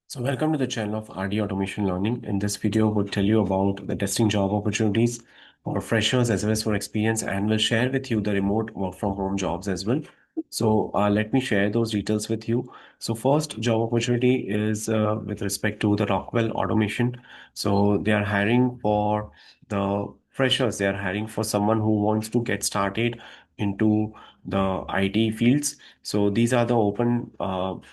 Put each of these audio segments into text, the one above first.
So welcome to the channel of RD Automation Learning. In this video, we'll tell you about the testing job opportunities for freshers as well as for experience, and we'll share with you the remote work from home jobs as well. So let me share those details with you. So first job opportunity is with respect to the Rockwell Automation. So they are hiring for the freshers. They are hiring for someone who wants to get started into the IT fields. So these are the open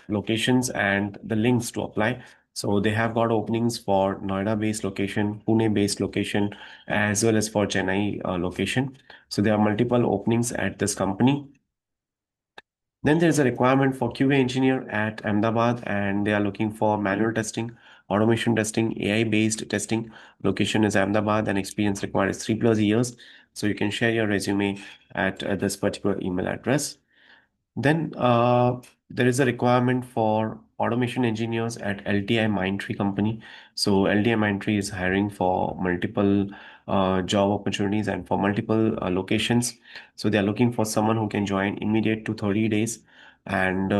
locations and the links to apply. So they have got openings for Noida-based location, Pune-based location, as well as for Chennai location. So there are multiple openings at this company. Then there's a requirement for QA engineer at Ahmedabad, and they are looking for manual testing, automation testing, AI-based testing. Location is Ahmedabad, and experience required is 3+ years. So you can share your resume at this particular email address. Then there is a requirement for automation engineers at LTI Mindtree company. So LTI Mindtree is hiring for multiple job opportunities and for multiple locations. So they are looking for someone who can join immediate to 30 days. And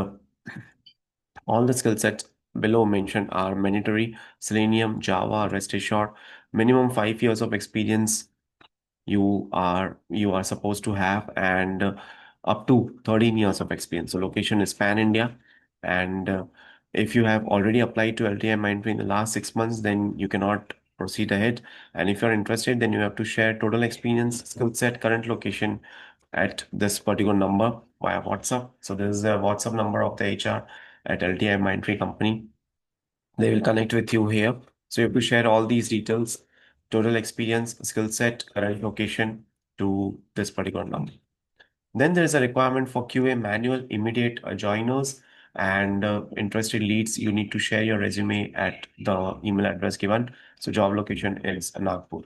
all the skill sets below mentioned are mandatory: Selenium, Java, REST assured, minimum 5 years of experience you are supposed to have, and up to 13 years of experience. So location is pan India, and if you have already applied to LTI Mindtree in the last 6 months, then you cannot proceed ahead. And if you're interested, then you have to share total experience, skill set, current location at this particular number via WhatsApp. So this is the WhatsApp number of the HR at LTI Mindtree company. They will connect with you here. So you have to share all these details, total experience, skill set, current location to this particular number. Then there is a requirement for QA manual immediate joiners and interested leads. You need to share your resume at the email address given. So job location is Nagpur.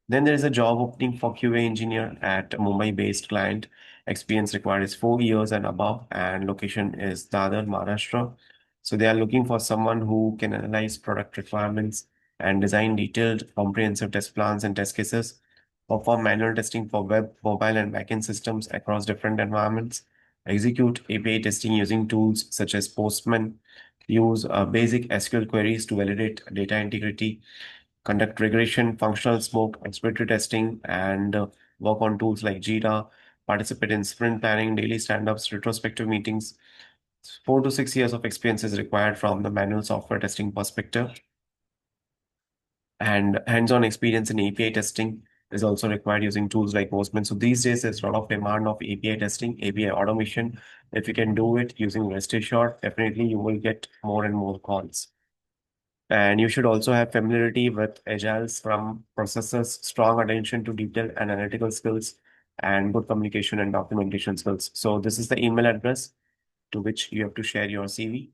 Then there is a job opening for QA engineer at a Mumbai-based client. Experience required is 4 years and above, and location is Dadar, Maharashtra. So they are looking for someone who can analyze product requirements and design detailed, comprehensive test plans and test cases, perform manual testing for web, mobile, and backend systems across different environments, execute API testing using tools such as Postman, use basic SQL queries to validate data integrity, conduct regression, functional smoke, exploratory testing, and work on tools like Jira, participate in sprint planning, daily stand-ups, retrospective meetings. 4 to 6 years of experience is required from the manual software testing perspective, and hands-on experience in API testing is also required using tools like Postman. So these days, there's a lot of demand of API testing, API automation. If you can do it using REST assured, definitely you will get more and more calls. And you should also have familiarity with Agile Scrum processes, strong attention to detail and analytical skills, and good communication and documentation skills. So this is the email address to which you have to share your CV.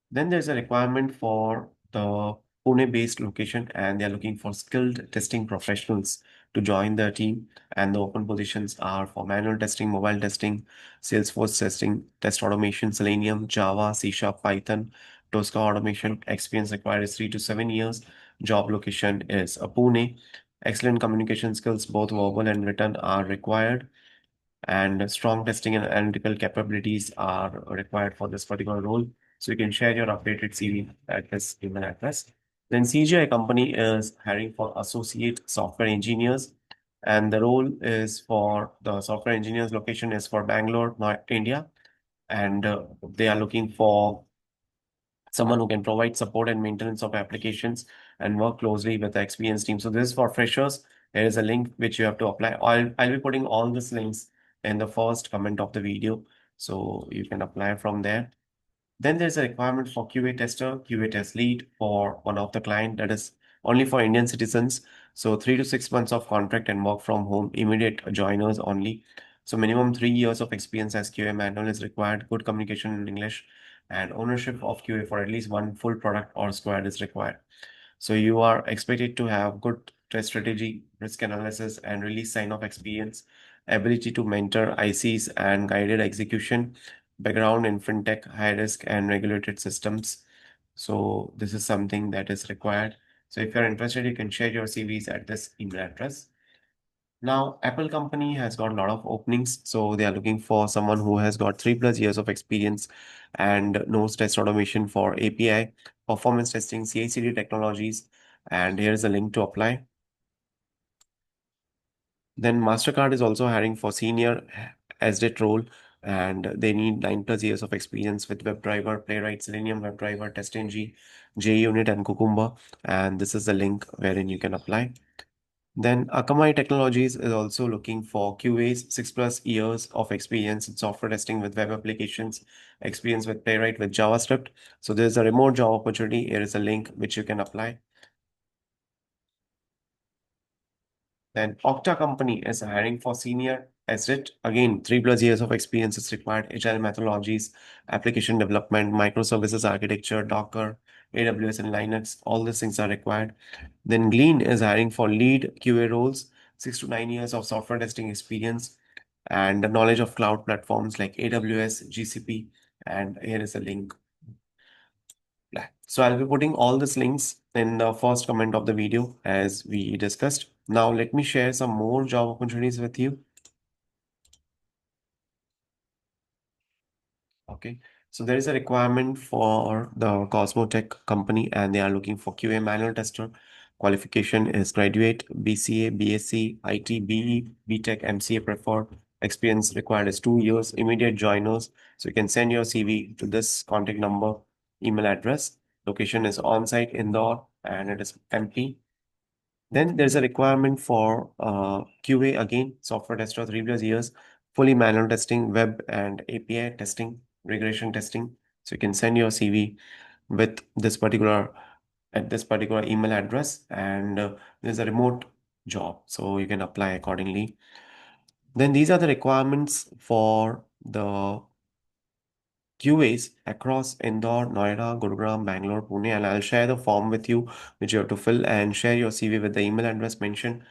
Then there's a requirement for the Pune-based location, and they're looking for skilled testing professionals to join their team. And the open positions are for manual testing, mobile testing, Salesforce testing, test automation, Selenium, Java, C Sharp, Python, Tosca automation. Experience required is 3 to 7 years. Job location is Pune. Excellent communication skills, both verbal and written, are required, and strong testing and analytical capabilities are required for this particular role. So you can share your updated CV at this email address. Then CGI company is hiring for associate software engineers, and the role is for the software engineers location is for Bangalore, India, and they are looking for someone who can provide support and maintenance of applications and work closely with the experienced team. So this is for freshers. There is a link which you have to apply. I'll be putting all these links in the first comment of the video, so you can apply from there. Then there's a requirement for QA tester, QA test lead for one of the client, that is only for Indian citizens. So 3 to 6 months of contract and work from home, immediate joiners only. So minimum 3 years of experience as QA manual is required, good communication in English, and ownership of QA for at least one full product or squad is required. So you are expected to have good test strategy, risk analysis, and release sign-off experience, ability to mentor ICs and guided execution, background in fintech, high risk, and regulated systems. So this is something that is required. So if you're interested, you can share your CVs at this email address. Now, Apple company has got a lot of openings, so they are looking for someone who has got 3+ years of experience and knows test automation for API, performance testing, CI/CD technologies, and here's a link to apply. Then Mastercard is also hiring for senior SDET role, and they need 9+ years of experience with WebDriver, Playwright, Selenium, WebDriver, TestNG, JUnit, and Cucumber. And this is the link wherein you can apply. Then Akamai Technologies is also looking for QAs, 6+ years of experience in software testing with web applications, experience with Playwright with JavaScript. So there's a remote job opportunity. Here is a link which you can apply. Then Okta company is hiring for senior asset. Again, 3+ years of experience is required. Agile methodologies, application development, microservices architecture, Docker, AWS and Linux, all these things are required. Then Glean is hiring for lead QA roles, 6 to 9 years of software testing experience and the knowledge of cloud platforms like AWS, GCP, and here is a link. So I'll be putting all these links in the first comment of the video as we discussed. Now let me share some more job opportunities with you. Okay. So there is a requirement for the Cosmotech company and they are looking for QA manual tester. Qualification is graduate, BCA, BSc, IT, BE, BTech, MCA preferred. Experience required is 2 years, immediate joiners. So you can send your CV to this contact number, email address. Location is on-site Indore and it is MP. Then there's a requirement for QA again, software tester, 3+ years, fully manual testing, web and API testing, regression testing. So you can send your CV with this particular at this particular email address, and there's a remote job, so you can apply accordingly. Then these are the requirements for the QAs across Indore, Noida, Gurugram, Bangalore, Pune, and I'll share the form with you, which you have to fill and share your CV with the email address mentioned.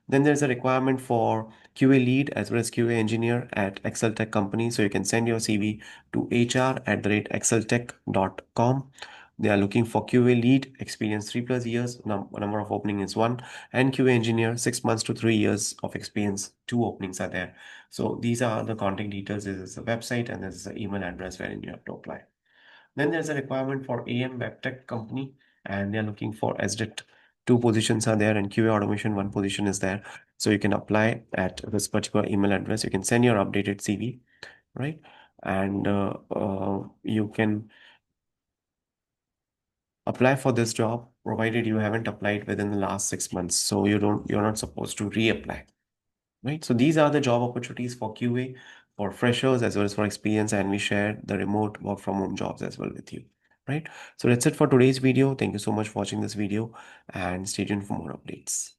Then there's a requirement for QA lead as well as QA engineer at Excel Tech company. So you can send your CV to hr@exceltech.com. They are looking for QA lead, experience 3+ years, number of opening is one, and QA engineer 6 months to 3 years of experience. Two openings are there. So these are the contact details. This is the website and this is the email address wherein you have to apply. Then there's a requirement for AM WebTech company and they're looking for SDET. Two positions are there and QA automation, one position is there. So you can apply at this particular email address. You can send your updated CV, right? And you can apply for this job provided you haven't applied within the last 6 months. So you're not supposed to reapply. Right. So these are the job opportunities for QA, for freshers as well as for experience, and we share the remote work from home jobs as well with you. Right. So that's it for today's video. Thank you so much for watching this video and stay tuned for more updates.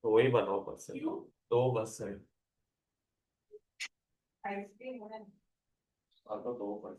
तो वही बनाओ बस से दो बस से अब तो दो बस